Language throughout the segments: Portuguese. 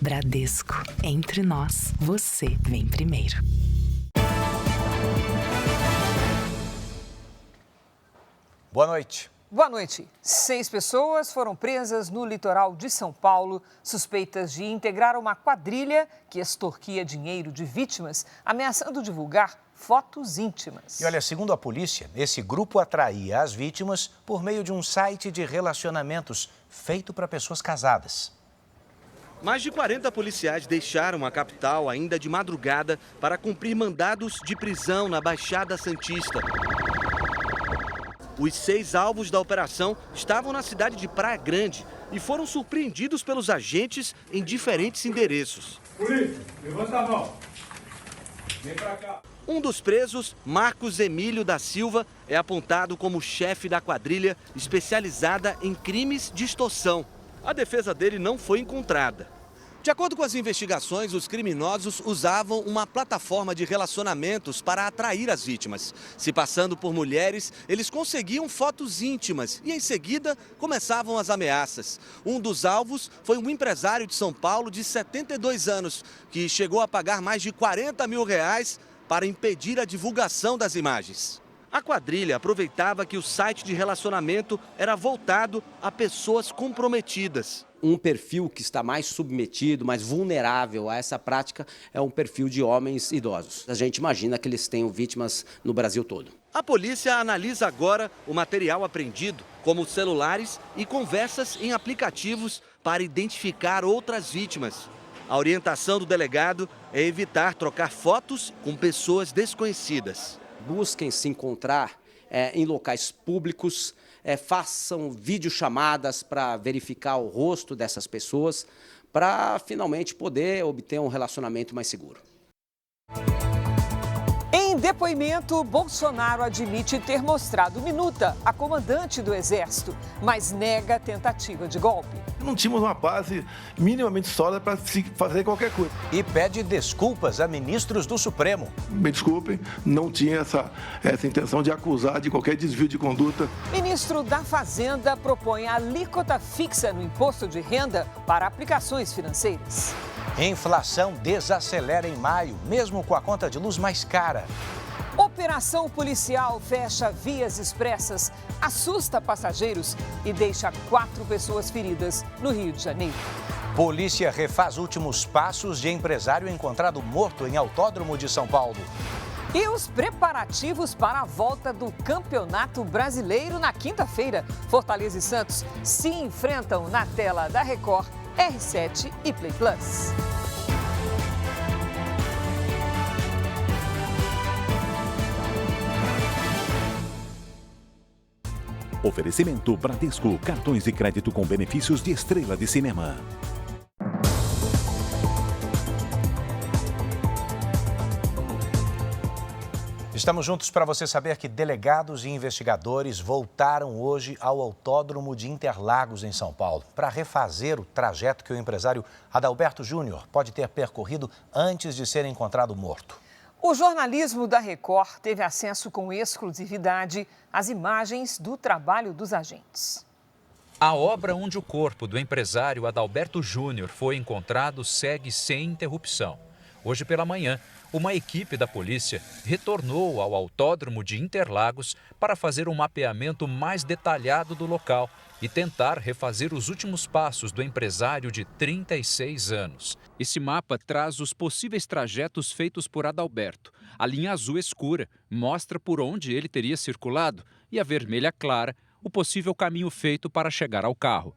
Bradesco. Entre nós, você vem primeiro. Boa noite. Boa noite. 6 pessoas foram presas no litoral de São Paulo, suspeitas de integrar uma quadrilha que extorquia dinheiro de vítimas, ameaçando divulgar fotos íntimas. E olha, segundo a polícia, esse grupo atraía as vítimas por meio de um site de relacionamentos feito para pessoas casadas. Mais de 40 policiais deixaram a capital ainda de madrugada para cumprir mandados de prisão na Baixada Santista. Os 6 alvos da operação estavam na cidade de Praia Grande e foram surpreendidos pelos agentes em diferentes endereços. Polícia, levanta a mão. Vem pra cá. Um dos presos, Marcos Emílio da Silva, é apontado como chefe da quadrilha especializada em crimes de extorsão. A defesa dele não foi encontrada. De acordo com as investigações, os criminosos usavam uma plataforma de relacionamentos para atrair as vítimas. Se passando por mulheres, eles conseguiam fotos íntimas e, em seguida, começavam as ameaças. Um dos alvos foi um empresário de São Paulo de 72 anos, que chegou a pagar mais de R$40 mil para impedir a divulgação das imagens. A quadrilha aproveitava que o site de relacionamento era voltado a pessoas comprometidas. Um perfil que está mais submetido, mais vulnerável a essa prática é um perfil de homens idosos. A gente imagina que eles tenham vítimas no Brasil todo. A polícia analisa agora o material apreendido, como celulares e conversas em aplicativos para identificar outras vítimas. A orientação do delegado é evitar trocar fotos com pessoas desconhecidas. Busquem se encontrar em locais públicos, façam videochamadas para verificar o rosto dessas pessoas, para finalmente poder obter um relacionamento mais seguro. Em depoimento, Bolsonaro admite ter mostrado minuta a comandante do Exército, mas nega tentativa de golpe. Não tínhamos uma base minimamente sólida para se fazer qualquer coisa. E pede desculpas a ministros do Supremo. Me desculpem, não tinha essa intenção de acusar de qualquer desvio de conduta. Ministro da Fazenda propõe alíquota fixa no imposto de renda para aplicações financeiras. Inflação desacelera em maio, mesmo com a conta de luz mais cara. Operação policial fecha vias expressas, assusta passageiros e deixa 4 pessoas feridas no Rio de Janeiro. Polícia refaz últimos passos de empresário encontrado morto em Autódromo de São Paulo. E os preparativos para a volta do Campeonato Brasileiro na quinta-feira. Fortaleza e Santos se enfrentam na tela da Record, R7 e Play Plus. Oferecimento Bradesco, cartões de crédito com benefícios de estrela de cinema. Estamos juntos para você saber que delegados e investigadores voltaram hoje ao Autódromo de Interlagos, em São Paulo, para refazer o trajeto que o empresário Adalberto Júnior pode ter percorrido antes de ser encontrado morto. O jornalismo da Record teve acesso com exclusividade às imagens do trabalho dos agentes. A obra onde o corpo do empresário Adalberto Júnior foi encontrado segue sem interrupção. Hoje pela manhã, uma equipe da polícia retornou ao Autódromo de Interlagos para fazer um mapeamento mais detalhado do local e tentar refazer os últimos passos do empresário de 36 anos. Esse mapa traz os possíveis trajetos feitos por Adalberto. A linha azul escura mostra por onde ele teria circulado e a vermelha clara, o possível caminho feito para chegar ao carro.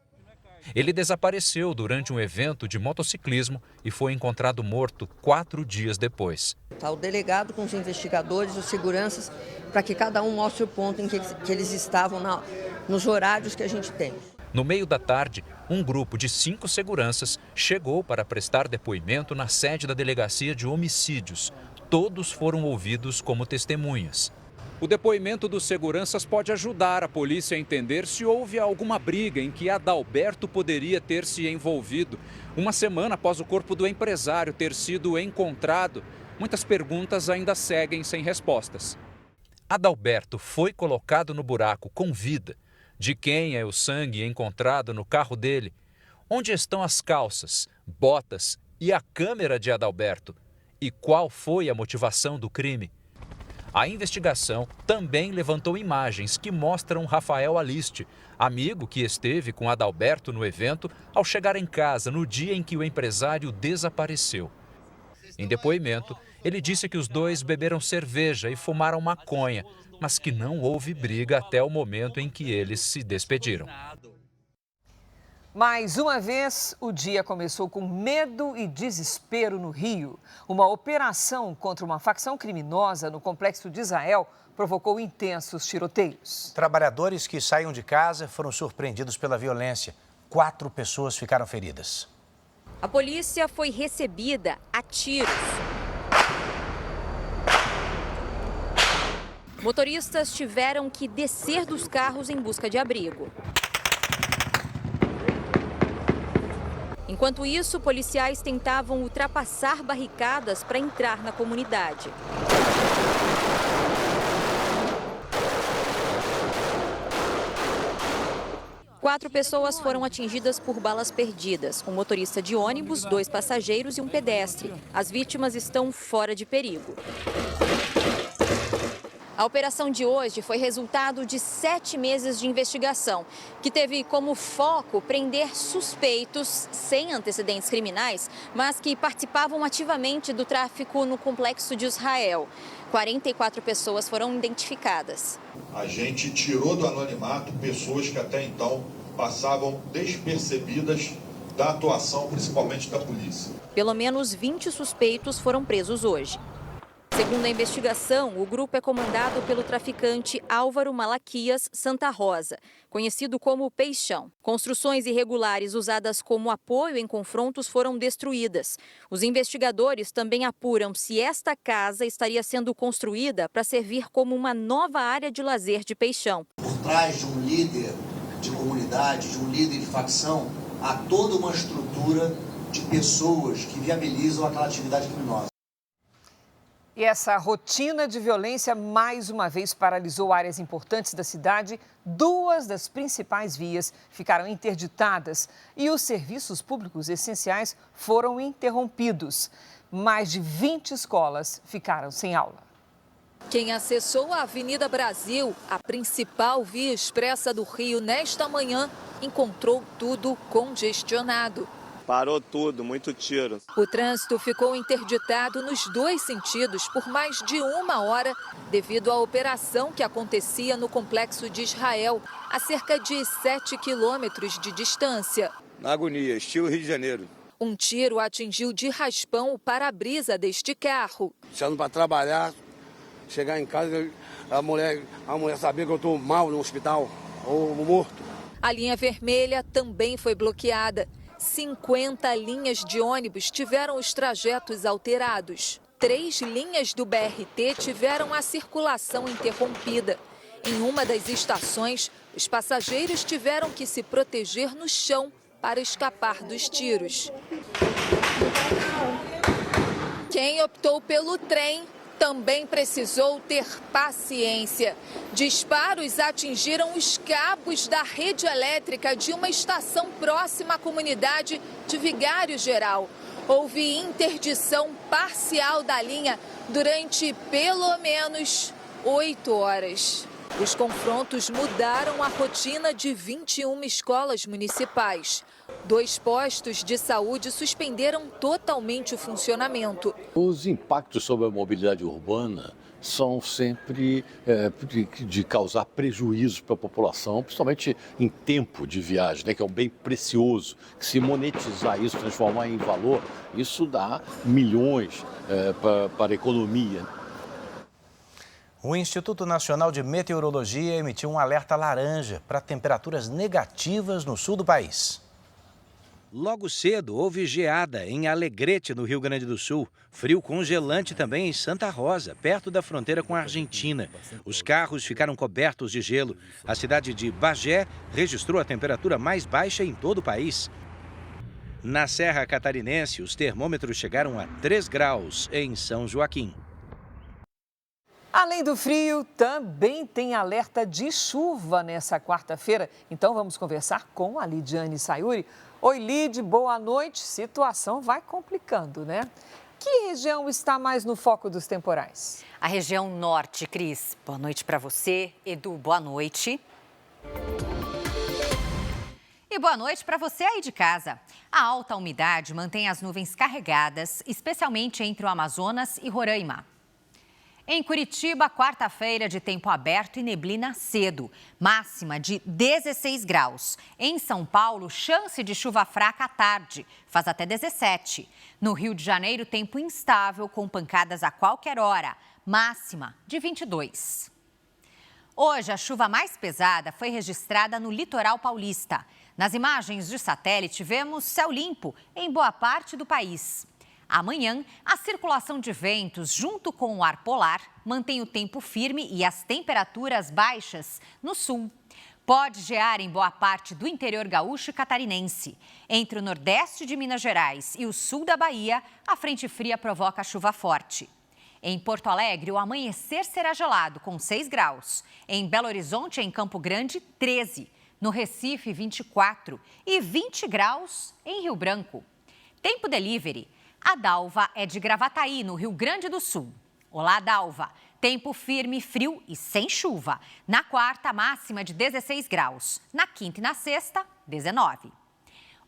Ele desapareceu durante um evento de motociclismo e foi encontrado morto 4 dias depois. Está o delegado com os investigadores, os seguranças, para que cada um mostre o ponto em que eles estavam nos horários que a gente tem. No meio da tarde, um grupo de 5 seguranças chegou para prestar depoimento na sede da Delegacia de Homicídios. Todos foram ouvidos como testemunhas. O depoimento dos seguranças pode ajudar a polícia a entender se houve alguma briga em que Adalberto poderia ter se envolvido. Uma semana após o corpo do empresário ter sido encontrado, muitas perguntas ainda seguem sem respostas. Adalberto foi colocado no buraco com vida. De quem é o sangue encontrado no carro dele? Onde estão as calças, botas e a câmera de Adalberto? E qual foi a motivação do crime? A investigação também levantou imagens que mostram Rafael Aliste, amigo que esteve com Adalberto no evento, ao chegar em casa no dia em que o empresário desapareceu. Em depoimento, ele disse que os dois beberam cerveja e fumaram maconha, mas que não houve briga até o momento em que eles se despediram. Mais uma vez, o dia começou com medo e desespero no Rio. Uma operação contra uma facção criminosa no Complexo de Israel provocou intensos tiroteios. Trabalhadores que saíam de casa foram surpreendidos pela violência. 4 pessoas ficaram feridas. A polícia foi recebida a tiros. Motoristas tiveram que descer dos carros em busca de abrigo. Enquanto isso, policiais tentavam ultrapassar barricadas para entrar na comunidade. Quatro pessoas foram atingidas por balas perdidas. Um motorista de ônibus, 2 passageiros e um pedestre. As vítimas estão fora de perigo. A operação de hoje foi resultado de 7 meses de investigação, que teve como foco prender suspeitos sem antecedentes criminais, mas que participavam ativamente do tráfico no Complexo de Israel. 44 pessoas foram identificadas. A gente tirou do anonimato pessoas que até então passavam despercebidas da atuação, principalmente da polícia. Pelo menos 20 suspeitos foram presos hoje. Segundo a investigação, o grupo é comandado pelo traficante Álvaro Malaquias Santa Rosa, conhecido como Peixão. Construções irregulares usadas como apoio em confrontos foram destruídas. Os investigadores também apuram se esta casa estaria sendo construída para servir como uma nova área de lazer de Peixão. Por trás de um líder de comunidade, de um líder de facção, há toda uma estrutura de pessoas que viabilizam aquela atividade criminosa. E essa rotina de violência mais uma vez paralisou áreas importantes da cidade. 2 das principais vias ficaram interditadas e os serviços públicos essenciais foram interrompidos. Mais de 20 escolas ficaram sem aula. Quem acessou a Avenida Brasil, a principal via expressa do Rio, nesta manhã, encontrou tudo congestionado. Parou tudo, muito tiro. O trânsito ficou interditado nos 2 sentidos por mais de 1 hora devido à operação que acontecia no Complexo de Israel, a cerca de 7 quilômetros de distância. Na agonia, estilo Rio de Janeiro. Um tiro atingiu de raspão o para-brisa deste carro. Saindo para trabalhar, chegar em casa, a mulher sabia que eu estou mal no hospital ou morto. A linha vermelha também foi bloqueada. 50 linhas de ônibus tiveram os trajetos alterados. 3 linhas do BRT tiveram a circulação interrompida. Em uma das estações, os passageiros tiveram que se proteger no chão para escapar dos tiros. Quem optou pelo trem também precisou ter paciência. Disparos atingiram os cabos da rede elétrica de uma estação próxima à comunidade de Vigário Geral. Houve interdição parcial da linha durante pelo menos 8 horas. Os confrontos mudaram a rotina de 21 escolas municipais. 2 postos de saúde suspenderam totalmente o funcionamento. Os impactos sobre a mobilidade urbana são sempre de causar prejuízo para a população, principalmente em tempo de viagem, né, que é um bem precioso. Que se monetizar isso, transformar em valor, isso dá milhões para a economia. O Instituto Nacional de Meteorologia emitiu um alerta laranja para temperaturas negativas no sul do país. Logo cedo, houve geada em Alegrete, no Rio Grande do Sul. Frio congelante também em Santa Rosa, perto da fronteira com a Argentina. Os carros ficaram cobertos de gelo. A cidade de Bagé registrou a temperatura mais baixa em todo o país. Na Serra Catarinense, os termômetros chegaram a 3 graus em São Joaquim. Além do frio, também tem alerta de chuva nessa quarta-feira. Então vamos conversar com a Lidiane Sayuri. Oi, Lid, boa noite. Situação vai complicando, né? Que região está mais no foco dos temporais? A região norte, Cris. Boa noite para você. Edu, boa noite. E boa noite para você aí de casa. A alta umidade mantém as nuvens carregadas, especialmente entre o Amazonas e Roraima. Em Curitiba, quarta-feira de tempo aberto e neblina cedo, máxima de 16 graus. Em São Paulo, chance de chuva fraca à tarde, faz até 17. No Rio de Janeiro, tempo instável com pancadas a qualquer hora, máxima de 22. Hoje, a chuva mais pesada foi registrada no litoral paulista. Nas imagens de satélite, vemos céu limpo em boa parte do país. Amanhã, a circulação de ventos junto com o ar polar mantém o tempo firme e as temperaturas baixas no sul. Pode gear em boa parte do interior gaúcho e catarinense. Entre o nordeste de Minas Gerais e o sul da Bahia, a frente fria provoca chuva forte. Em Porto Alegre, o amanhecer será gelado, com 6 graus. Em Belo Horizonte e em Campo Grande, 13. No Recife, 24. E 20 graus em Rio Branco. Tempo delivery. A Dalva é de Gravataí, no Rio Grande do Sul. Olá, Dalva. Tempo firme, frio e sem chuva. Na quarta, máxima de 16 graus. Na quinta e na sexta, 19.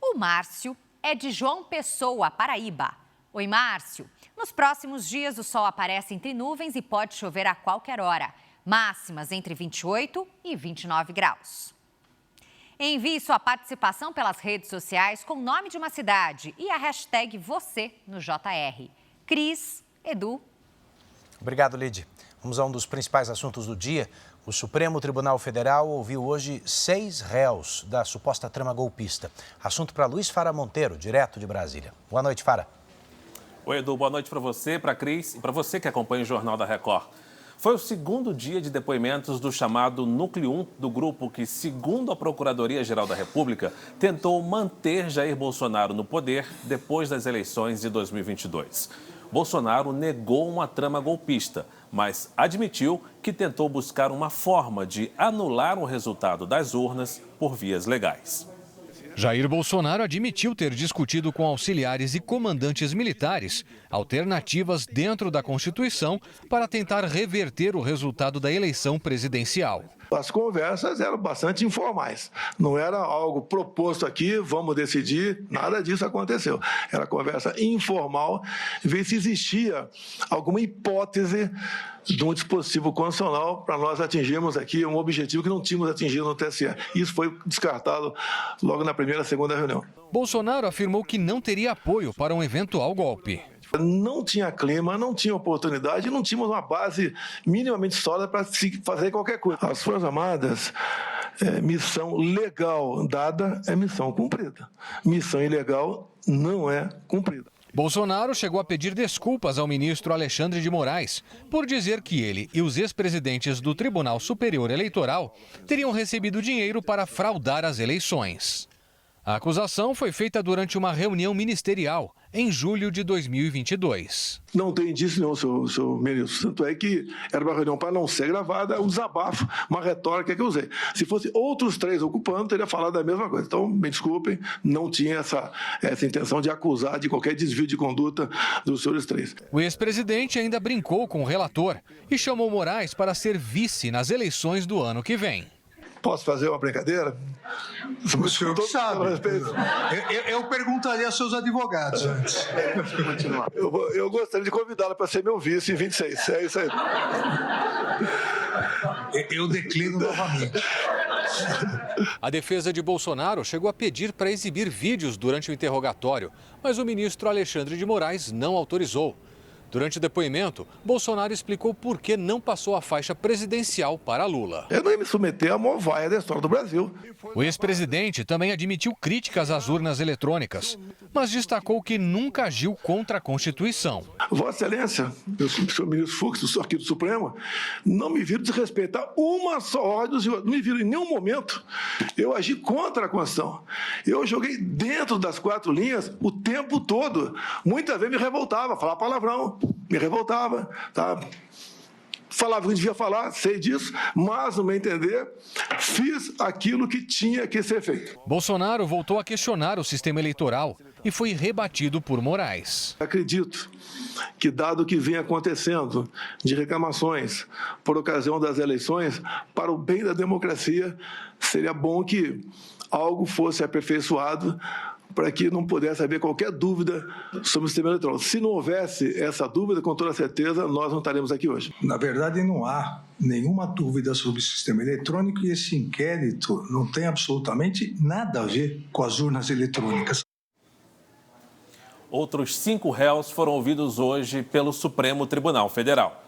O Márcio é de João Pessoa, Paraíba. Oi, Márcio. Nos próximos dias, o sol aparece entre nuvens e pode chover a qualquer hora. Máximas entre 28 e 29 graus. Envie sua participação pelas redes sociais com o nome de uma cidade e a hashtag você no JR. Cris, Edu. Obrigado, Lid. Vamos a um dos principais assuntos do dia. O Supremo Tribunal Federal ouviu hoje 6 réus da suposta trama golpista. Assunto para Luiz Fara Monteiro, direto de Brasília. Boa noite, Fara. Oi, Edu. Boa noite para você, para a Cris e para você que acompanha o Jornal da Record. Foi o segundo dia de depoimentos do chamado Núcleo 1 do grupo que, segundo a Procuradoria-Geral da República, tentou manter Jair Bolsonaro no poder depois das eleições de 2022. Bolsonaro negou uma trama golpista, mas admitiu que tentou buscar uma forma de anular o resultado das urnas por vias legais. Jair Bolsonaro admitiu ter discutido com auxiliares e comandantes militares alternativas dentro da Constituição para tentar reverter o resultado da eleição presidencial. As conversas eram bastante informais. Não era algo proposto aqui, vamos decidir, nada disso aconteceu. Era conversa informal, ver se existia alguma hipótese de um dispositivo constitucional para nós atingirmos aqui um objetivo que não tínhamos atingido no TSE. Isso foi descartado logo na primeira e segunda reunião. Bolsonaro afirmou que não teria apoio para um eventual golpe. Não tinha clima, não tinha oportunidade, não tínhamos uma base minimamente sólida para se fazer qualquer coisa. As Forças Armadas, missão legal dada é missão cumprida. Missão ilegal não é cumprida. Bolsonaro chegou a pedir desculpas ao ministro Alexandre de Moraes por dizer que ele e os ex-presidentes do Tribunal Superior Eleitoral teriam recebido dinheiro para fraudar as eleições. A acusação foi feita durante uma reunião ministerial em julho de 2022. Não tem indício nenhum, senhor ministro. Tanto é que era uma reunião para não ser gravada, um desabafo, uma retórica que eu usei. Se fosse outros 3 ocupando, teria falado a mesma coisa. Então, me desculpem, não tinha essa intenção de acusar de qualquer desvio de conduta dos senhores 3. O ex-presidente ainda brincou com o relator e chamou Moraes para ser vice nas eleições do ano que vem. Posso fazer uma brincadeira? O senhor que sabe. Eu perguntaria aos seus advogados antes. Eu gostaria de convidá-la para ser meu vice em 26. É isso aí. Eu declino novamente. A defesa de Bolsonaro chegou a pedir para exibir vídeos durante o interrogatório, mas o ministro Alexandre de Moraes não autorizou. Durante o depoimento, Bolsonaro explicou por que não passou a faixa presidencial para Lula. Eu não ia me submeter à maior vaia da história do Brasil. O ex-presidente também admitiu críticas às urnas eletrônicas, mas destacou que nunca agiu contra a Constituição. Vossa Excelência, eu sou o ministro Fux, aqui do Supremo, não me viram desrespeitar uma só ordem dos senhores. Não me viram em nenhum momento eu agi contra a Constituição. Eu joguei dentro das 4 linhas o tempo todo. Muitas vezes me revoltava, falava palavrão, me revoltava, tá? falava o que devia falar, sei disso, mas, no meu entender, fiz aquilo que tinha que ser feito. Bolsonaro voltou a questionar o sistema eleitoral e foi rebatido por Moraes. Acredito que, dado o que vem acontecendo de reclamações por ocasião das eleições, para o bem da democracia, seria bom que algo fosse aperfeiçoado para que não pudesse haver qualquer dúvida sobre o sistema eleitoral. Se não houvesse essa dúvida, com toda certeza, nós não estaremos aqui hoje. Na verdade, não há nenhuma dúvida sobre o sistema eletrônico e esse inquérito não tem absolutamente nada a ver com as urnas eletrônicas. Outros 5 réus foram ouvidos hoje pelo Supremo Tribunal Federal.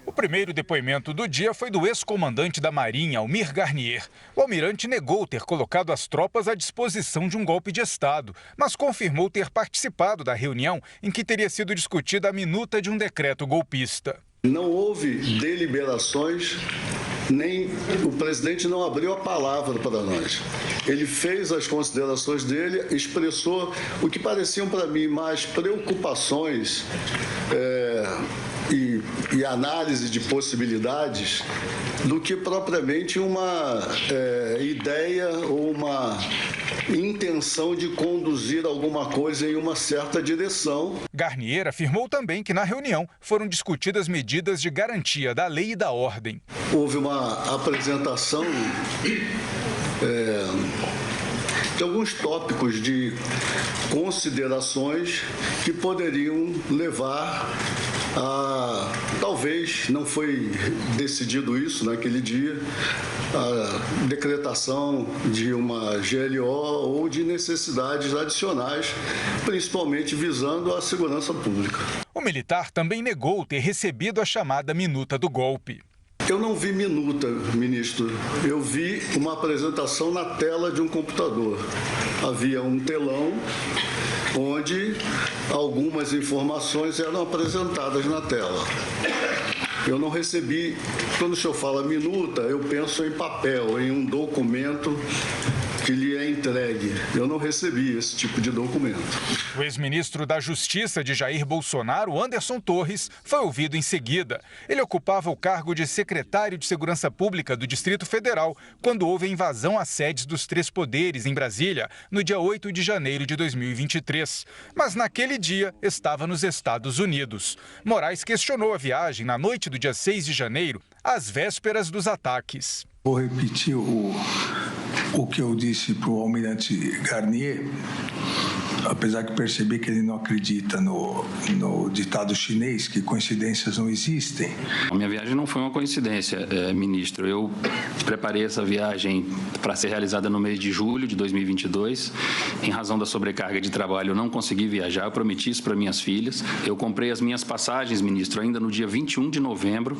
O primeiro depoimento do dia foi do ex-comandante da Marinha, Almir Garnier. O almirante negou ter colocado as tropas à disposição de um golpe de Estado, mas confirmou ter participado da reunião em que teria sido discutida a minuta de um decreto golpista. Não houve deliberações, nem o presidente não abriu a palavra para nós. Ele fez as considerações dele, expressou o que pareciam para mim mais preocupações e análise de possibilidades do que propriamente uma ideia ou uma intenção de conduzir alguma coisa em uma certa direção. Garnier afirmou também que na reunião foram discutidas medidas de garantia da lei e da ordem. Houve uma apresentação de alguns tópicos de considerações que poderiam levar a, talvez não foi decidido isso naquele dia, a decretação de uma GLO ou de necessidades adicionais, principalmente visando a segurança pública. O militar também negou ter recebido a chamada minuta do golpe. Eu não vi minuta, ministro. Eu vi uma apresentação na tela de um computador. Havia um telão onde algumas informações eram apresentadas na tela. Eu não recebi, quando o senhor fala minuta, eu penso em papel, em um documento que lhe é entregue. Eu não recebi esse tipo de documento. O ex-ministro da Justiça de Jair Bolsonaro, Anderson Torres, foi ouvido em seguida. Ele ocupava o cargo de secretário de Segurança Pública do Distrito Federal quando houve a invasão às sedes dos 3 poderes em Brasília, no dia 8 de janeiro de 2023. Mas naquele dia estava nos Estados Unidos. Moraes questionou a viagem na noite do dia 6 de janeiro, às vésperas dos ataques. Vou repetir o que eu disse para o almirante Garnier, apesar de perceber que ele não acredita no ditado chinês, que coincidências não existem. A minha viagem não foi uma coincidência, ministro. Eu preparei essa viagem para ser realizada no mês de julho de 2022. Em razão da sobrecarga de trabalho, eu não consegui viajar. Eu prometi isso para minhas filhas. Eu comprei as minhas passagens, ministro, ainda no dia 21 de novembro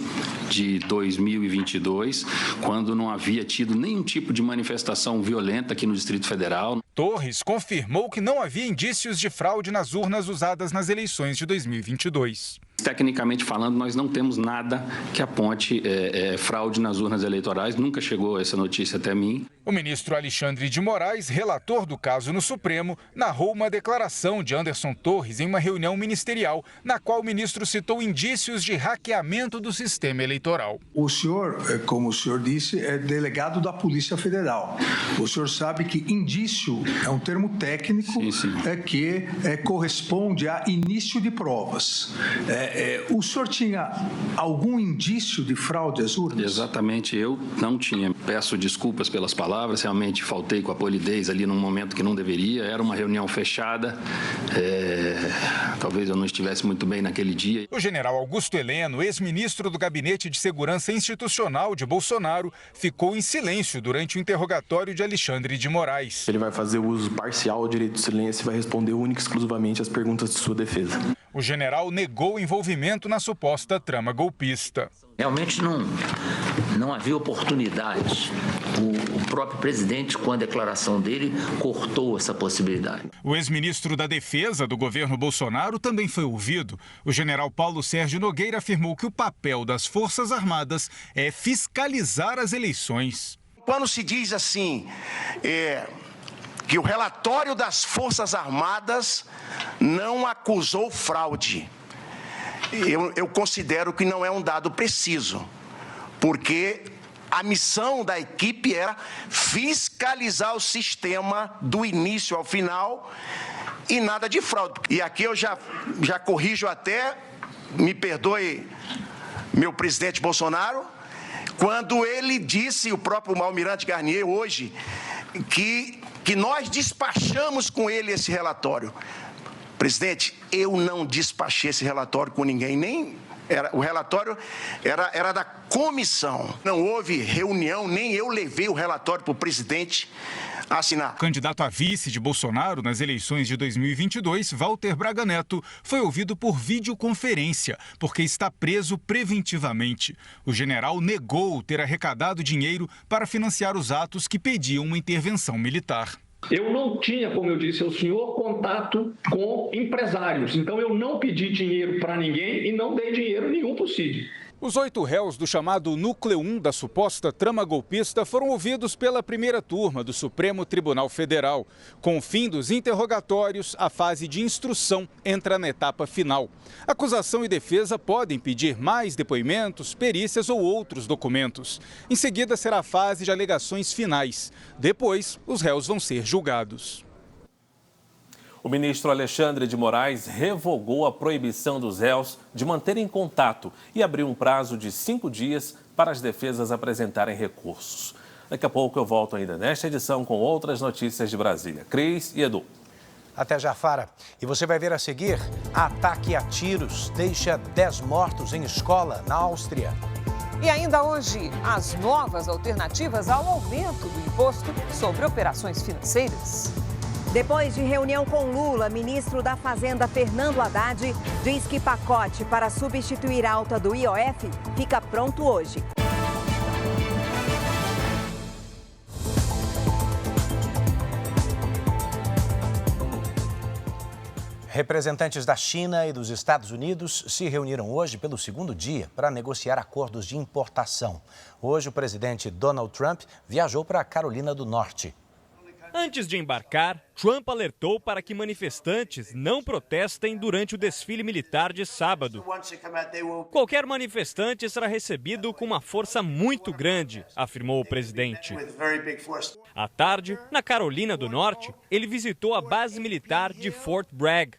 de 2022, quando não havia tido nenhum tipo de manifestação violenta aqui no Distrito Federal. Torres confirmou que não havia indícios de fraude nas urnas usadas nas eleições de 2022. Tecnicamente falando, nós não temos nada que aponte fraude nas urnas eleitorais. Nunca chegou essa notícia até mim. O ministro Alexandre de Moraes, relator do caso no Supremo, narrou uma declaração de Anderson Torres em uma reunião ministerial, na qual o ministro citou indícios de hackeamento do sistema eleitoral. O senhor, como o senhor disse, é delegado da Polícia Federal. O senhor sabe que indício é um termo técnico que corresponde a início de provas. O senhor tinha algum indício de fraude às urnas? Exatamente, eu não tinha. Peço desculpas pelas palavras, realmente faltei com a polidez ali num momento que não deveria. Era uma reunião fechada, talvez eu não estivesse muito bem naquele dia. O general Augusto Heleno, ex-ministro do Gabinete de Segurança Institucional de Bolsonaro, ficou em silêncio durante o interrogatório de Alexandre de Moraes. Ele vai fazer o uso parcial do direito de silêncio e vai responder única e exclusivamente às perguntas de sua defesa. O general negou o envolvimento na suposta trama golpista. Realmente não havia oportunidade. O próprio presidente, com a declaração dele, cortou essa possibilidade. O ex-ministro da Defesa do governo Bolsonaro também foi ouvido. O general Paulo Sérgio Nogueira afirmou que o papel das Forças Armadas é fiscalizar as eleições. Quando se diz assim, que o relatório das Forças Armadas não acusou fraude. eu considero que não é um dado preciso, porque a missão da equipe era fiscalizar o sistema do início ao final e nada de fraude. E aqui eu já corrijo até, me perdoe, meu presidente Bolsonaro, quando ele disse, o próprio Almirante Garnier hoje, que nós despachamos com ele esse relatório. Presidente, eu não despachei esse relatório com ninguém, o relatório era da comissão. Não houve reunião, nem eu levei o relatório para o presidente assinar. O candidato a vice de Bolsonaro nas eleições de 2022, Walter Braga Neto, foi ouvido por videoconferência, porque está preso preventivamente. O general negou ter arrecadado dinheiro para financiar os atos que pediam uma intervenção militar. Eu não tinha, como eu disse ao senhor, contato com empresários. Então eu não pedi dinheiro para ninguém e não dei dinheiro nenhum para o Cid. Os 8 réus do chamado Núcleo 1 da suposta trama golpista foram ouvidos pela primeira turma do Supremo Tribunal Federal. Com o fim dos interrogatórios, a fase de instrução entra na etapa final. Acusação e defesa podem pedir mais depoimentos, perícias ou outros documentos. Em seguida, será a fase de alegações finais. Depois, os réus vão ser julgados. O ministro Alexandre de Moraes revogou a proibição dos réus de manterem contato e abriu um prazo de 5 dias para as defesas apresentarem recursos. Daqui a pouco eu volto ainda nesta edição com outras notícias de Brasília. Cris e Edu. Até já, Fara. E você vai ver a seguir: ataque a tiros deixa 10 mortos em escola na Áustria. E ainda hoje, as novas alternativas ao aumento do imposto sobre operações financeiras. Depois de reunião com Lula, ministro da Fazenda Fernando Haddad diz que pacote para substituir a alta do IOF fica pronto hoje. Representantes da China e dos Estados Unidos se reuniram hoje pelo segundo dia para negociar acordos de importação. Hoje, o presidente Donald Trump viajou para a Carolina do Norte. Antes de embarcar, Trump alertou para que manifestantes não protestem durante o desfile militar de sábado. Qualquer manifestante será recebido com uma força muito grande, afirmou o presidente. À tarde, na Carolina do Norte, ele visitou a base militar de Fort Bragg.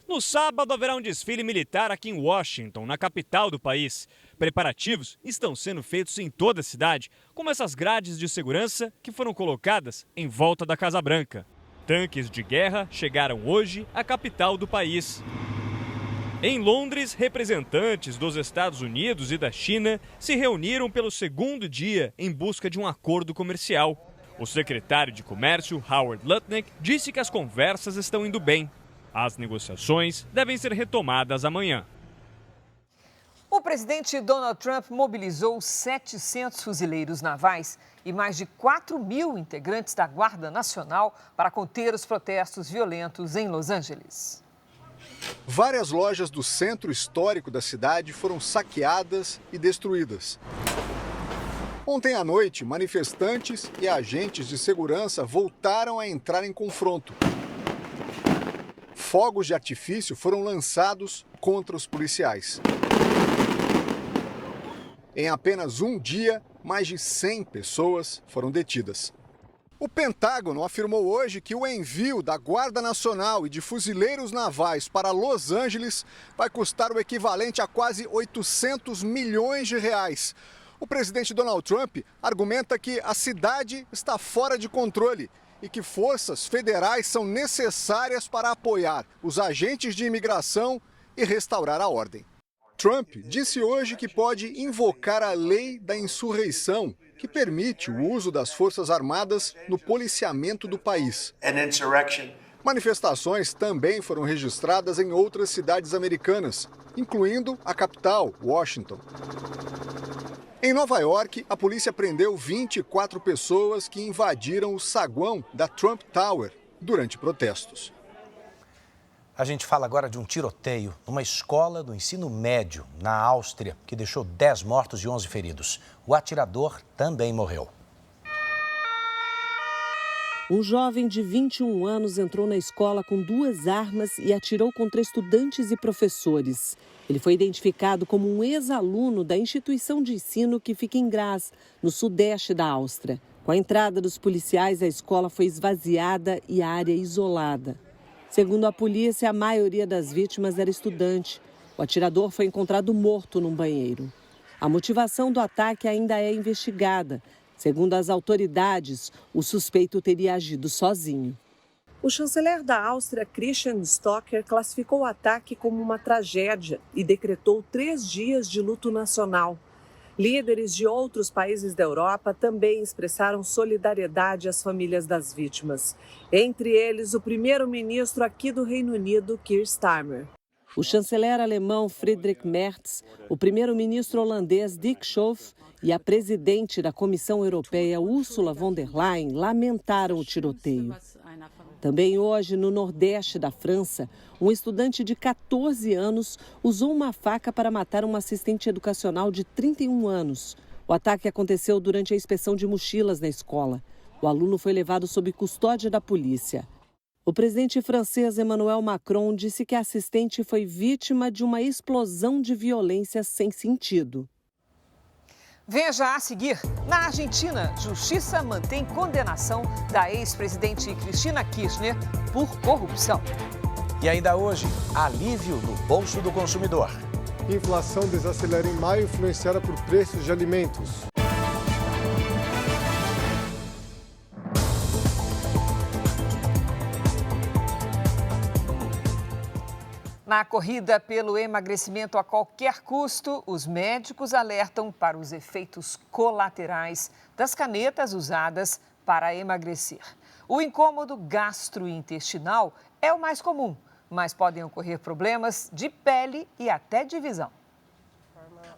No sábado, haverá um desfile militar aqui em Washington, na capital do país. Preparativos estão sendo feitos em toda a cidade, como essas grades de segurança que foram colocadas em volta da Casa Branca. Tanques de guerra chegaram hoje à capital do país. Em Londres, representantes dos Estados Unidos e da China se reuniram pelo segundo dia em busca de um acordo comercial. O secretário de Comércio, Howard Lutnick, disse que as conversas estão indo bem. As negociações devem ser retomadas amanhã. O presidente Donald Trump mobilizou 700 fuzileiros navais e mais de 4.000 integrantes da Guarda Nacional para conter os protestos violentos em Los Angeles. Várias lojas do centro histórico da cidade foram saqueadas e destruídas. Ontem à noite, manifestantes e agentes de segurança voltaram a entrar em confronto. Fogos de artifício foram lançados contra os policiais. Em apenas um dia, mais de 100 pessoas foram detidas. O Pentágono afirmou hoje que o envio da Guarda Nacional e de fuzileiros navais para Los Angeles vai custar o equivalente a quase 800 milhões de reais. O presidente Donald Trump argumenta que a cidade está fora de controle e que forças federais são necessárias para apoiar os agentes de imigração e restaurar a ordem. Trump disse hoje que pode invocar a lei da insurreição, que permite o uso das Forças Armadas no policiamento do país. Manifestações também foram registradas em outras cidades americanas, incluindo a capital, Washington. Em Nova York, a polícia prendeu 24 pessoas que invadiram o saguão da Trump Tower durante protestos. A gente fala agora de um tiroteio numa escola do ensino médio na Áustria, que deixou 10 mortos e 11 feridos. O atirador também morreu. Um jovem de 21 anos entrou na escola com 2 armas e atirou contra estudantes e professores. Ele foi identificado como um ex-aluno da instituição de ensino que fica em Graz, no sudeste da Áustria. Com a entrada dos policiais, a escola foi esvaziada e a área isolada. Segundo a polícia, a maioria das vítimas era estudante. O atirador foi encontrado morto num banheiro. A motivação do ataque ainda é investigada. Segundo as autoridades, o suspeito teria agido sozinho. O chanceler da Áustria, Christian Stocker, classificou o ataque como uma tragédia e decretou 3 dias de luto nacional. Líderes de outros países da Europa também expressaram solidariedade às famílias das vítimas. Entre eles, o primeiro-ministro aqui do Reino Unido, Keir Starmer. O chanceler alemão Friedrich Merz, o primeiro-ministro holandês Dick Schoof e a presidente da Comissão Europeia, Ursula von der Leyen, lamentaram o tiroteio. Também hoje, no nordeste da França, um estudante de 14 anos usou uma faca para matar uma assistente educacional de 31 anos. O ataque aconteceu durante a inspeção de mochilas na escola. O aluno foi levado sob custódia da polícia. O presidente francês Emmanuel Macron disse que a assistente foi vítima de uma explosão de violência sem sentido. Veja a seguir, na Argentina, justiça mantém condenação da ex-presidente Cristina Kirchner por corrupção. E ainda hoje, alívio no bolso do consumidor. Inflação desacelera em maio, influenciada por preços de alimentos. Na corrida pelo emagrecimento a qualquer custo, os médicos alertam para os efeitos colaterais das canetas usadas para emagrecer. O incômodo gastrointestinal é o mais comum, mas podem ocorrer problemas de pele e até de visão.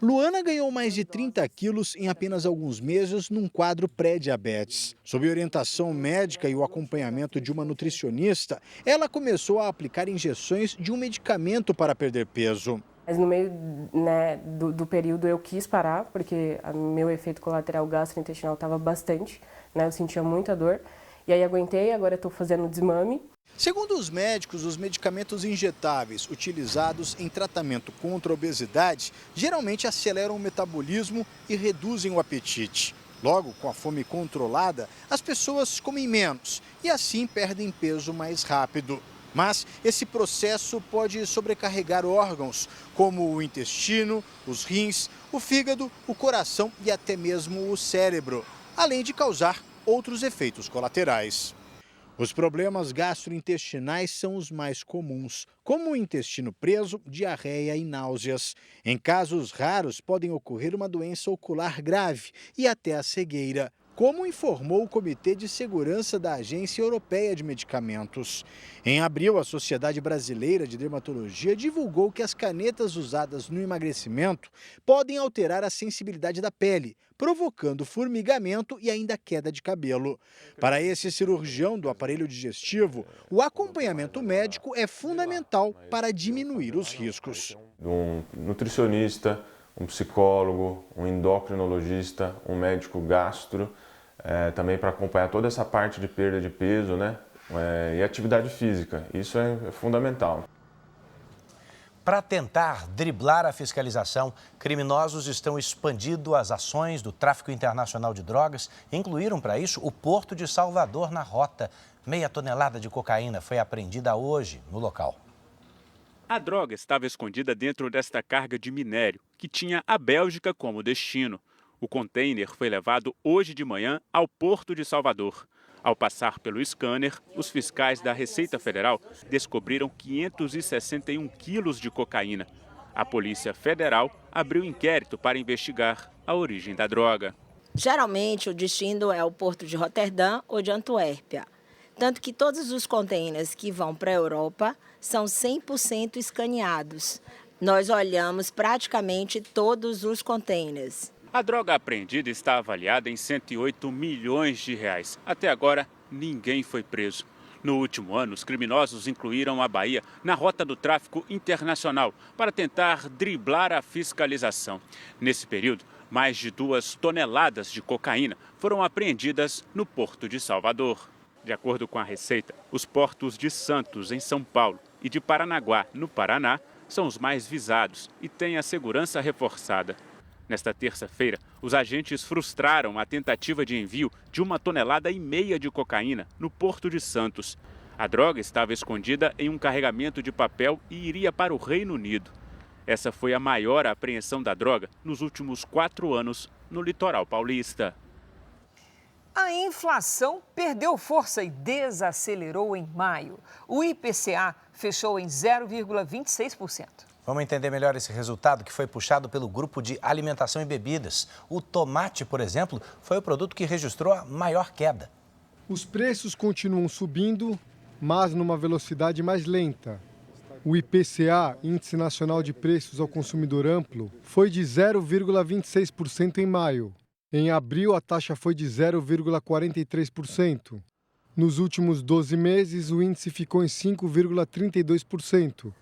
Luana ganhou mais de 30 quilos em apenas alguns meses num quadro pré-diabetes. Sob orientação médica e o acompanhamento de uma nutricionista, ela começou a aplicar injeções de um medicamento para perder peso. Mas no meio do período eu quis parar, porque meu efeito colateral gastrointestinal estava bastante, eu sentia muita dor. E aí aguentei, agora estou fazendo desmame. Segundo os médicos, os medicamentos injetáveis utilizados em tratamento contra a obesidade geralmente aceleram o metabolismo e reduzem o apetite. Logo, com a fome controlada, as pessoas comem menos e assim perdem peso mais rápido. Mas esse processo pode sobrecarregar órgãos como o intestino, os rins, o fígado, o coração e até mesmo o cérebro, além de causar outros efeitos colaterais. Os problemas gastrointestinais são os mais comuns, como o intestino preso, diarreia e náuseas. Em casos raros, podem ocorrer uma doença ocular grave e até a cegueira, como informou o Comitê de Segurança da Agência Europeia de Medicamentos. Em abril, a Sociedade Brasileira de Dermatologia divulgou que as canetas usadas no emagrecimento podem alterar a sensibilidade da pele, provocando formigamento e ainda queda de cabelo. Para esse cirurgião do aparelho digestivo, o acompanhamento médico é fundamental para diminuir os riscos. Um nutricionista, um psicólogo, um endocrinologista, um médico gastro, também para acompanhar toda essa parte de perda de peso, e atividade física. Isso é fundamental. Para tentar driblar a fiscalização, criminosos estão expandindo as ações do tráfico internacional de drogas e incluíram para isso o Porto de Salvador na rota. 0,5 tonelada de cocaína foi apreendida hoje no local. A droga estava escondida dentro desta carga de minério, que tinha a Bélgica como destino. O container foi levado hoje de manhã ao Porto de Salvador. Ao passar pelo scanner, os fiscais da Receita Federal descobriram 561 quilos de cocaína. A Polícia Federal abriu inquérito para investigar a origem da droga. Geralmente, o destino é o Porto de Roterdã ou de Antuérpia. Tanto que todos os contêineres que vão para a Europa são 100% escaneados. Nós olhamos praticamente todos os contêineres. A droga apreendida está avaliada em 108 milhões de reais. Até agora, ninguém foi preso. No último ano, os criminosos incluíram a Bahia na rota do tráfico internacional para tentar driblar a fiscalização. Nesse período, mais de 2 toneladas de cocaína foram apreendidas no Porto de Salvador. De acordo com a Receita, os portos de Santos, em São Paulo, e de Paranaguá, no Paraná, são os mais visados e têm a segurança reforçada. Nesta terça-feira, os agentes frustraram a tentativa de envio de 1,5 toneladas de cocaína no Porto de Santos. A droga estava escondida em um carregamento de papel e iria para o Reino Unido. Essa foi a maior apreensão da droga nos últimos 4 anos no litoral paulista. A inflação perdeu força e desacelerou em maio. O IPCA fechou em 0,26%. Vamos entender melhor esse resultado que foi puxado pelo grupo de alimentação e bebidas. O tomate, por exemplo, foi o produto que registrou a maior queda. Os preços continuam subindo, mas numa velocidade mais lenta. O IPCA, Índice Nacional de Preços ao Consumidor Amplo, foi de 0,26% em maio. Em abril, a taxa foi de 0,43%. Nos últimos 12 meses, o índice ficou em 5,32%,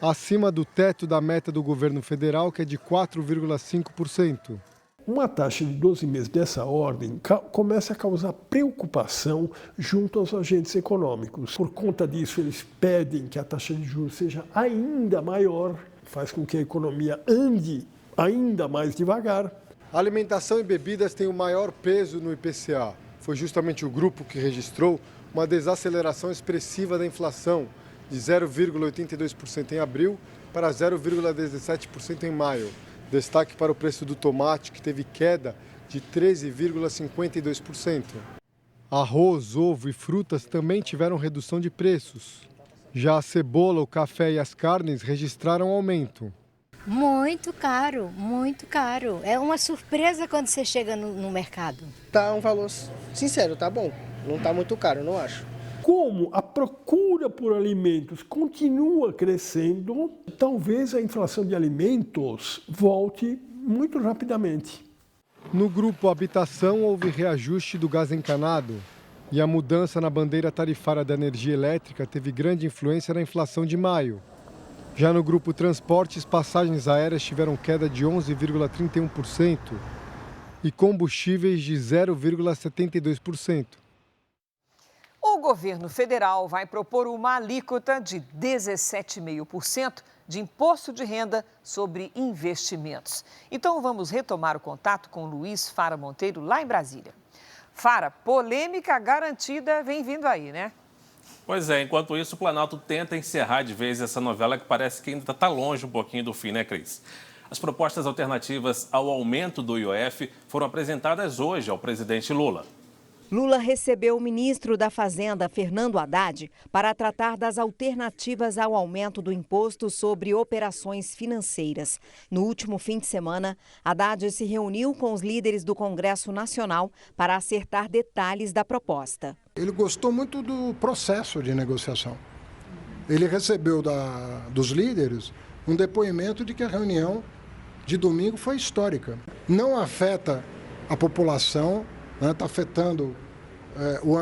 acima do teto da meta do governo federal, que é de 4,5%. Uma taxa de 12 meses dessa ordem começa a causar preocupação junto aos agentes econômicos. Por conta disso, eles pedem que a taxa de juros seja ainda maior, faz com que a economia ande ainda mais devagar. A alimentação e bebidas tem o maior peso no IPCA. Foi justamente o grupo que registrou uma desaceleração expressiva da inflação, de 0,82% em abril para 0,17% em maio. Destaque para o preço do tomate, que teve queda de 13,52%. Arroz, ovo e frutas também tiveram redução de preços. Já a cebola, o café e as carnes registraram aumento. Muito caro, muito caro. É uma surpresa quando você chega no mercado. Tá um valor sincero, tá bom. Não tá muito caro, não acho. Como a procura por alimentos continua crescendo, talvez a inflação de alimentos volte muito rapidamente. No grupo Habitação, houve reajuste do gás encanado e a mudança na bandeira tarifária da energia elétrica teve grande influência na inflação de maio. Já no grupo Transportes, passagens aéreas tiveram queda de 11,31% e combustíveis de 0,72%. O governo federal vai propor uma alíquota de 17,5% de imposto de renda sobre investimentos. Então vamos retomar o contato com Luiz Fara Monteiro, lá em Brasília. Fara, polêmica garantida vem vindo aí, né? Pois é, enquanto isso, o Planalto tenta encerrar de vez essa novela que parece que ainda está longe um pouquinho do fim, né, Cris? As propostas alternativas ao aumento do IOF foram apresentadas hoje ao presidente Lula. Lula recebeu o ministro da Fazenda, Fernando Haddad, para tratar das alternativas ao aumento do imposto sobre operações financeiras. No último fim de semana, Haddad se reuniu com os líderes do Congresso Nacional para acertar detalhes da proposta. Ele gostou muito do processo de negociação. Ele recebeu dos líderes um depoimento de que a reunião de domingo foi histórica. Não afeta a população, está afetando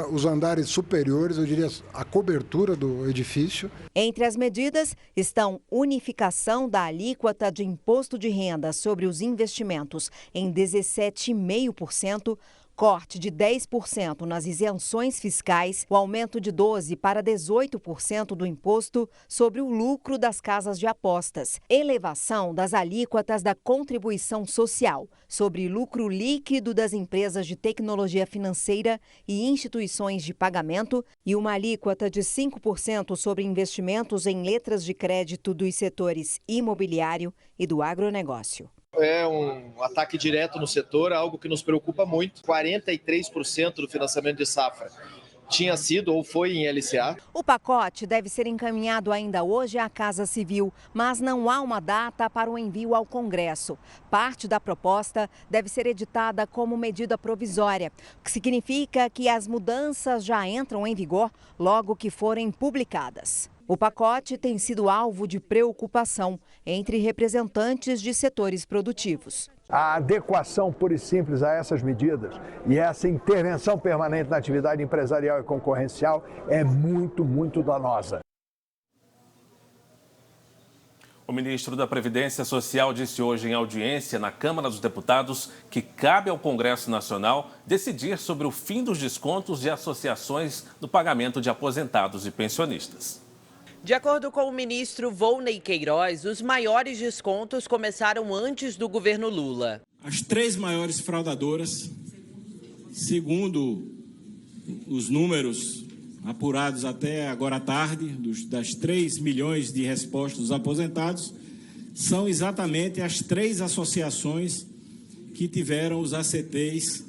os andares superiores, eu diria a cobertura do edifício. Entre as medidas estão unificação da alíquota de imposto de renda sobre os investimentos em 17,5%, corte de 10% nas isenções fiscais, o aumento de 12% para 18% do imposto sobre o lucro das casas de apostas, elevação das alíquotas da contribuição social sobre lucro líquido das empresas de tecnologia financeira e instituições de pagamento e uma alíquota de 5% sobre investimentos em letras de crédito dos setores imobiliário e do agronegócio. É um ataque direto no setor, algo que nos preocupa muito. 43% do financiamento de safra tinha sido ou foi em LCA. O pacote deve ser encaminhado ainda hoje à Casa Civil, mas não há uma data para o envio ao Congresso. Parte da proposta deve ser editada como medida provisória, o que significa que as mudanças já entram em vigor logo que forem publicadas. O pacote tem sido alvo de preocupação entre representantes de setores produtivos. A adequação pura e simples a essas medidas e essa intervenção permanente na atividade empresarial e concorrencial é muito, muito danosa. O ministro da Previdência Social disse hoje em audiência na Câmara dos Deputados que cabe ao Congresso Nacional decidir sobre o fim dos descontos de associações no pagamento de aposentados e pensionistas. De acordo com o ministro Volney Queiroz, os maiores descontos começaram antes do governo Lula. As 3 maiores fraudadoras, segundo os números apurados até agora à tarde, das 3 milhões de respostas dos aposentados, são exatamente as 3 associações que tiveram os ACTs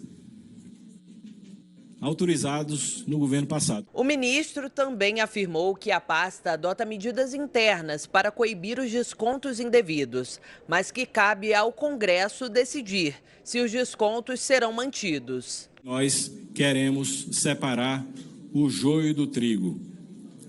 autorizados no governo passado. O ministro também afirmou que a pasta adota medidas internas para coibir os descontos indevidos, mas que cabe ao Congresso decidir se os descontos serão mantidos. Nós queremos separar o joio do trigo.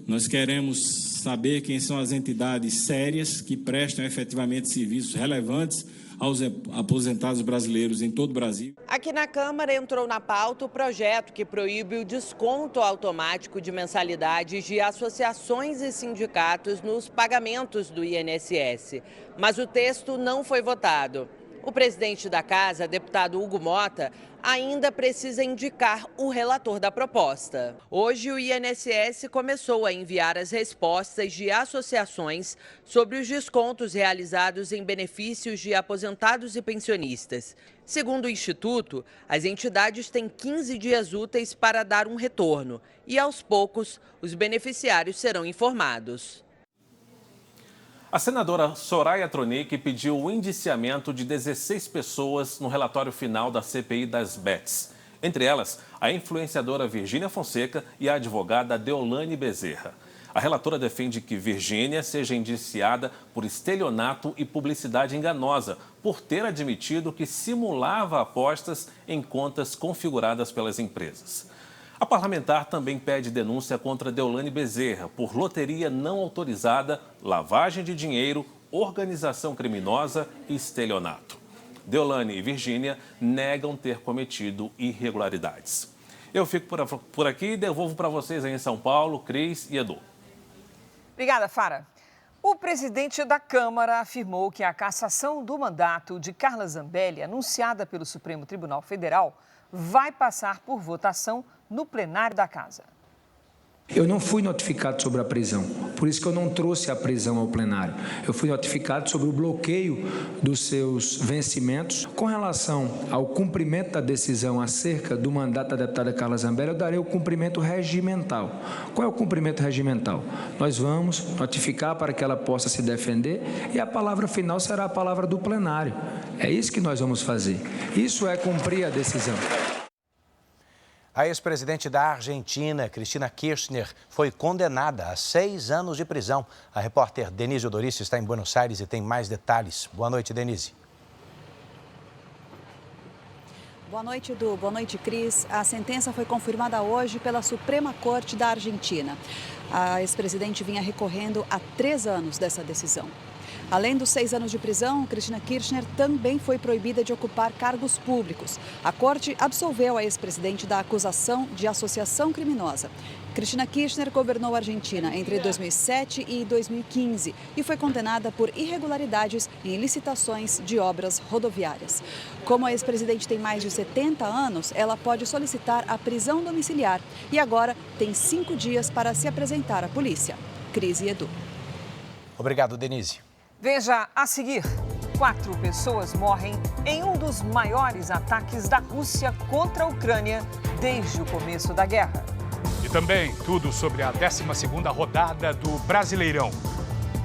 Nós queremos saber quem são as entidades sérias que prestam efetivamente serviços relevantes aos aposentados brasileiros em todo o Brasil. Aqui na Câmara entrou na pauta o projeto que proíbe o desconto automático de mensalidades de associações e sindicatos nos pagamentos do INSS. Mas o texto não foi votado. O presidente da Casa, deputado Hugo Mota, ainda precisa indicar o relator da proposta. Hoje, o INSS começou a enviar as respostas de associações sobre os descontos realizados em benefícios de aposentados e pensionistas. Segundo o Instituto, as entidades têm 15 dias úteis para dar um retorno e, aos poucos, os beneficiários serão informados. A senadora Soraya Tronic pediu o indiciamento de 16 pessoas no relatório final da CPI das Bets. Entre elas, a influenciadora Virgínia Fonseca e a advogada Deolane Bezerra. A relatora defende que Virgínia seja indiciada por estelionato e publicidade enganosa, por ter admitido que simulava apostas em contas configuradas pelas empresas. A parlamentar também pede denúncia contra Deolane Bezerra por loteria não autorizada, lavagem de dinheiro, organização criminosa e estelionato. Deolane e Virgínia negam ter cometido irregularidades. Eu fico por aqui e devolvo para vocês aí em São Paulo, Cris e Edu. Obrigada, Fara. O presidente da Câmara afirmou que a cassação do mandato de Carla Zambelli, anunciada pelo Supremo Tribunal Federal, vai passar por votação no plenário da Casa. Eu não fui notificado sobre a prisão, por isso que eu não trouxe a prisão ao plenário. Eu fui notificado sobre o bloqueio dos seus vencimentos. Com relação ao cumprimento da decisão acerca do mandato da deputada Carla Zambelli, eu darei o cumprimento regimental. Qual é o cumprimento regimental? Nós vamos notificar para que ela possa se defender e a palavra final será a palavra do plenário. É isso que nós vamos fazer. Isso é cumprir a decisão. A ex-presidente da Argentina, Cristina Kirchner, foi condenada a 6 anos de prisão. A repórter Denise Odorício está em Buenos Aires e tem mais detalhes. Boa noite, Denise. Boa noite, Edu. Boa noite, Cris. A sentença foi confirmada hoje pela Suprema Corte da Argentina. A ex-presidente vinha recorrendo há 3 anos dessa decisão. Além dos 6 anos de prisão, Cristina Kirchner também foi proibida de ocupar cargos públicos. A corte absolveu a ex-presidente da acusação de associação criminosa. Cristina Kirchner governou a Argentina entre 2007 e 2015 e foi condenada por irregularidades em licitações de obras rodoviárias. Como a ex-presidente tem mais de 70 anos, ela pode solicitar a prisão domiciliar e agora tem 5 dias para se apresentar à polícia. Cris e Edu. Obrigado, Denise. Veja a seguir: 4 pessoas morrem em um dos maiores ataques da Rússia contra a Ucrânia desde o começo da guerra. E também tudo sobre a 12ª rodada do Brasileirão.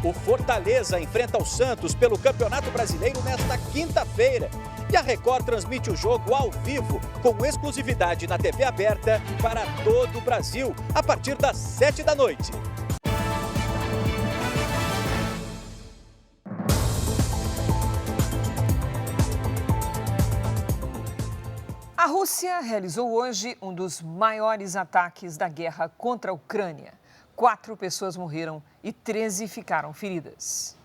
O Fortaleza enfrenta o Santos pelo Campeonato Brasileiro nesta quinta-feira. E a Record transmite o jogo ao vivo, com exclusividade na TV aberta para todo o Brasil, a partir das 7 da noite. A Rússia realizou hoje um dos maiores ataques da guerra contra a Ucrânia. 4 pessoas morreram e 13 ficaram feridas.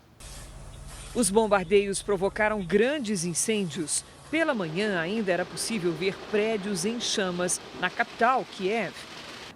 Os bombardeios provocaram grandes incêndios. Pela manhã, ainda era possível ver prédios em chamas na capital, Kiev.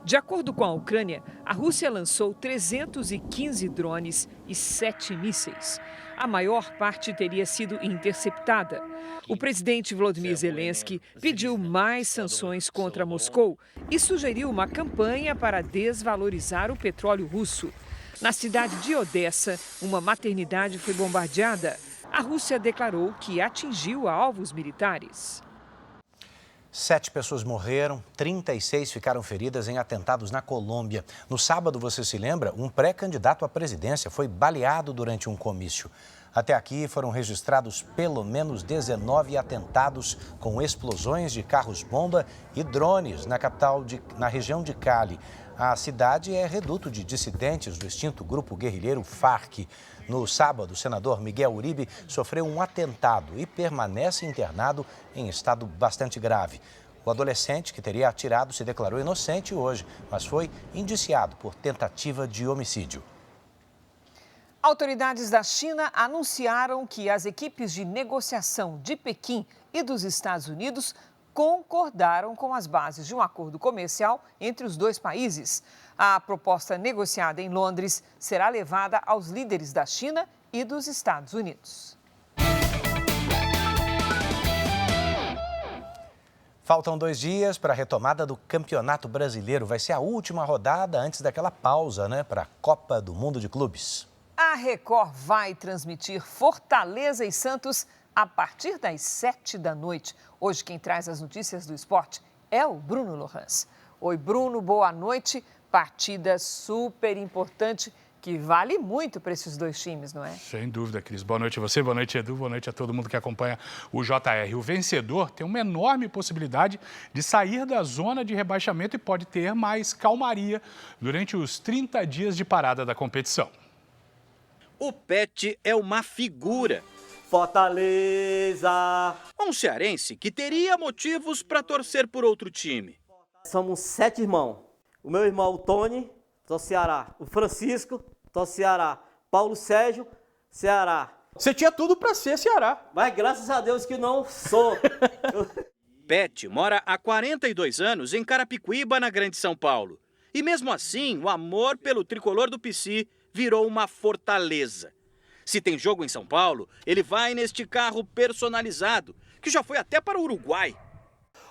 De acordo com a Ucrânia, a Rússia lançou 315 drones e 7 mísseis. A maior parte teria sido interceptada. O presidente Volodymyr Zelensky pediu mais sanções contra Moscou e sugeriu uma campanha para desvalorizar o petróleo russo. Na cidade de Odessa, uma maternidade foi bombardeada. A Rússia declarou que atingiu alvos militares. 7 pessoas morreram, 36 ficaram feridas em atentados na Colômbia. No sábado, você se lembra, um pré-candidato à presidência foi baleado durante um comício. Até aqui foram registrados pelo menos 19 atentados com explosões de carros-bomba e drones na região de Cali. A cidade é reduto de dissidentes do extinto grupo guerrilheiro FARC. No sábado, o senador Miguel Uribe sofreu um atentado e permanece internado em estado bastante grave. O adolescente que teria atirado se declarou inocente hoje, mas foi indiciado por tentativa de homicídio. Autoridades da China anunciaram que as equipes de negociação de Pequim e dos Estados Unidos concordaram com as bases de um acordo comercial entre os dois países. A proposta negociada em Londres será levada aos líderes da China e dos Estados Unidos. Faltam 2 dias para a retomada do Campeonato Brasileiro. Vai ser a última rodada antes daquela pausa, para a Copa do Mundo de Clubes. A Record vai transmitir Fortaleza e Santos a partir das 7 da noite. Hoje quem traz as notícias do esporte é o Bruno Lohans. Oi, Bruno, boa noite. Partida super importante que vale muito para esses dois times, não é? Sem dúvida, Cris. Boa noite a você, boa noite, Edu, boa noite a todo mundo que acompanha o JR. O vencedor tem uma enorme possibilidade de sair da zona de rebaixamento e pode ter mais calmaria durante os 30 dias de parada da competição. O Pet é uma figura. Fortaleza! Um cearense que teria motivos para torcer por outro time. Somos 7 irmãos. O meu irmão, o Tony, do Ceará. O Francisco, do Ceará. Paulo Sérgio, Ceará. Você tinha tudo para ser Ceará. Mas graças a Deus que não sou. Pet mora há 42 anos em Carapicuíba, na Grande São Paulo. E mesmo assim, o amor pelo tricolor do PC virou uma fortaleza. Se tem jogo em São Paulo, ele vai neste carro personalizado, que já foi até para o Uruguai.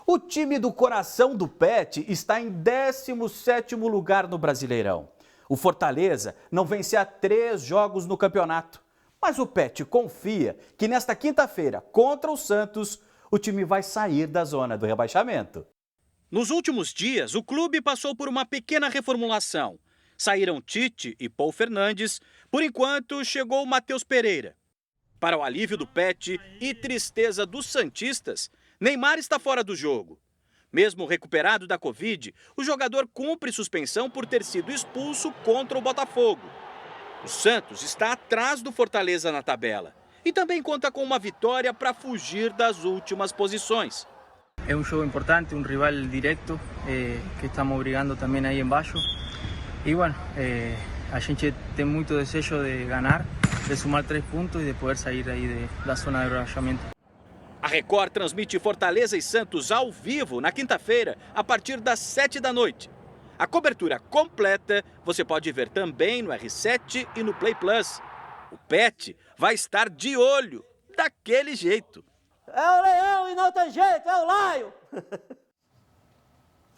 O time do coração do Pet está em 17º lugar no Brasileirão. O Fortaleza não vence há 3 jogos no campeonato. Mas o Pet confia que nesta quinta-feira, contra o Santos, o time vai sair da zona do rebaixamento. Nos últimos dias, o clube passou por uma pequena reformulação. Saíram Tite e Paul Fernandes, por enquanto chegou Matheus Pereira. Para o alívio do Pet e tristeza dos santistas, Neymar está fora do jogo. Mesmo recuperado da Covid, o jogador cumpre suspensão por ter sido expulso contra o Botafogo. O Santos está atrás do Fortaleza na tabela e também conta com uma vitória para fugir das últimas posições. É um jogo importante, um rival direto que estamos brigando também aí embaixo. E, bueno, a gente tem muito desejo de ganhar, de somar 3 pontos e de poder sair aí da zona de rebaixamento. A Record transmite Fortaleza e Santos ao vivo na quinta-feira, a partir das 7 da noite. A cobertura completa você pode ver também no R7 e no Play Plus. O Pet vai estar de olho, daquele jeito. É o leão e não tem jeito, é o laio!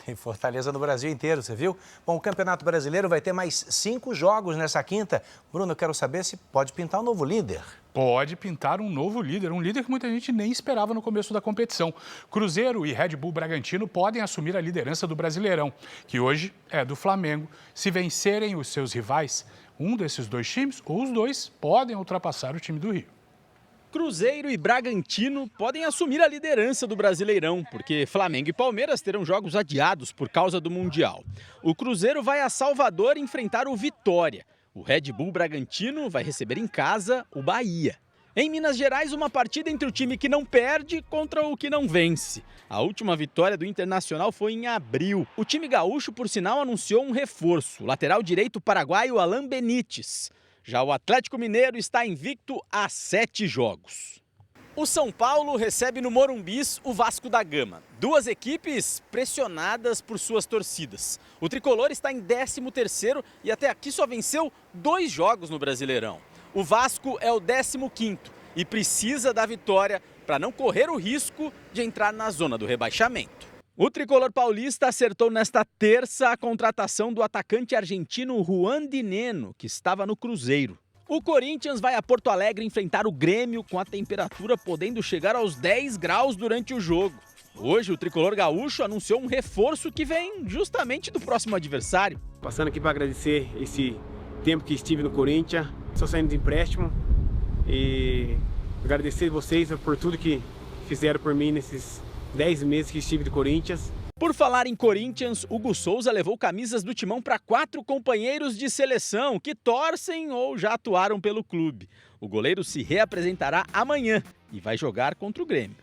Tem Fortaleza no Brasil inteiro, você viu? Bom, o Campeonato Brasileiro vai ter mais 5 jogos nessa quinta. Bruno, eu quero saber se pode pintar um novo líder. Pode pintar um novo líder, um líder que muita gente nem esperava no começo da competição. Cruzeiro e Red Bull Bragantino podem assumir a liderança do Brasileirão, que hoje é do Flamengo. Se vencerem os seus rivais, um desses 2 times ou os 2 podem ultrapassar o time do Rio. Cruzeiro e Bragantino podem assumir a liderança do Brasileirão, porque Flamengo e Palmeiras terão jogos adiados por causa do Mundial. O Cruzeiro vai a Salvador enfrentar o Vitória. O Red Bull Bragantino vai receber em casa o Bahia. Em Minas Gerais, uma partida entre o time que não perde contra o que não vence. A última vitória do Internacional foi em abril. O time gaúcho, por sinal, anunciou um reforço, o lateral direito paraguaio Alan Benítez. Já o Atlético Mineiro está invicto a 7 jogos. O São Paulo recebe no Morumbis o Vasco da Gama. Duas equipes pressionadas por suas torcidas. O tricolor está em 13º e até aqui só venceu 2 jogos no Brasileirão. O Vasco é o 15º e precisa da vitória para não correr o risco de entrar na zona do rebaixamento. O tricolor paulista acertou nesta terça a contratação do atacante argentino Juan Dineno, que estava no Cruzeiro. O Corinthians vai a Porto Alegre enfrentar o Grêmio, com a temperatura podendo chegar aos 10 graus durante o jogo. Hoje, o tricolor gaúcho anunciou um reforço que vem justamente do próximo adversário. Passando aqui para agradecer esse tempo que estive no Corinthians, estou saindo de empréstimo e agradecer vocês por tudo que fizeram por mim nesses 10 meses que estive no Corinthians. Por falar em Corinthians, Hugo Souza levou camisas do timão para 4 companheiros de seleção que torcem ou já atuaram pelo clube. O goleiro se reapresentará amanhã e vai jogar contra o Grêmio.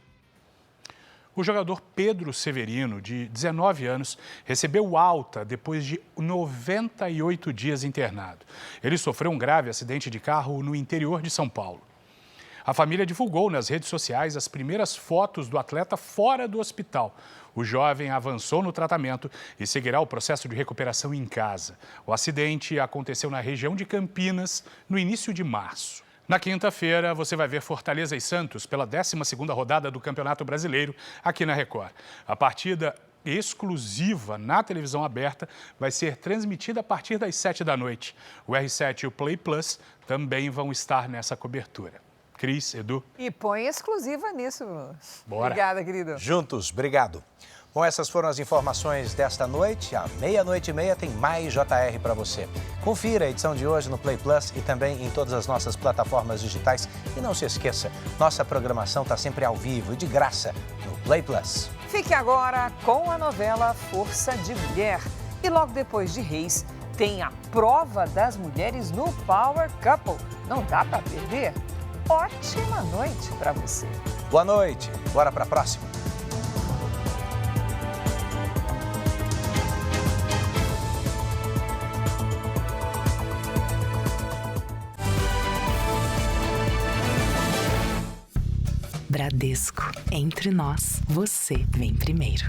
O jogador Pedro Severino, de 19 anos, recebeu alta depois de 98 dias internado. Ele sofreu um grave acidente de carro no interior de São Paulo. A família divulgou nas redes sociais as primeiras fotos do atleta fora do hospital. O jovem avançou no tratamento e seguirá o processo de recuperação em casa. O acidente aconteceu na região de Campinas, no início de março. Na quinta-feira, você vai ver Fortaleza e Santos pela 12ª rodada do Campeonato Brasileiro aqui na Record. A partida exclusiva na televisão aberta vai ser transmitida a partir das 7 da noite. O R7 e o Play Plus também vão estar nessa cobertura. Cris, Edu. E põe exclusiva nisso, Bruno. Bora. Obrigada, querido. Juntos, obrigado. Bom, essas foram as informações desta noite. À 00:30 tem mais JR para você. Confira a edição de hoje no Play Plus e também em todas as nossas plataformas digitais. E não se esqueça, nossa programação está sempre ao vivo e de graça no Play Plus. Fique agora com a novela Força de Mulher. E logo depois de Reis, tem a prova das mulheres no Power Couple. Não dá para perder? Ótima noite para você. Boa noite. Bora para a próxima. Bradesco. Entre nós, você vem primeiro.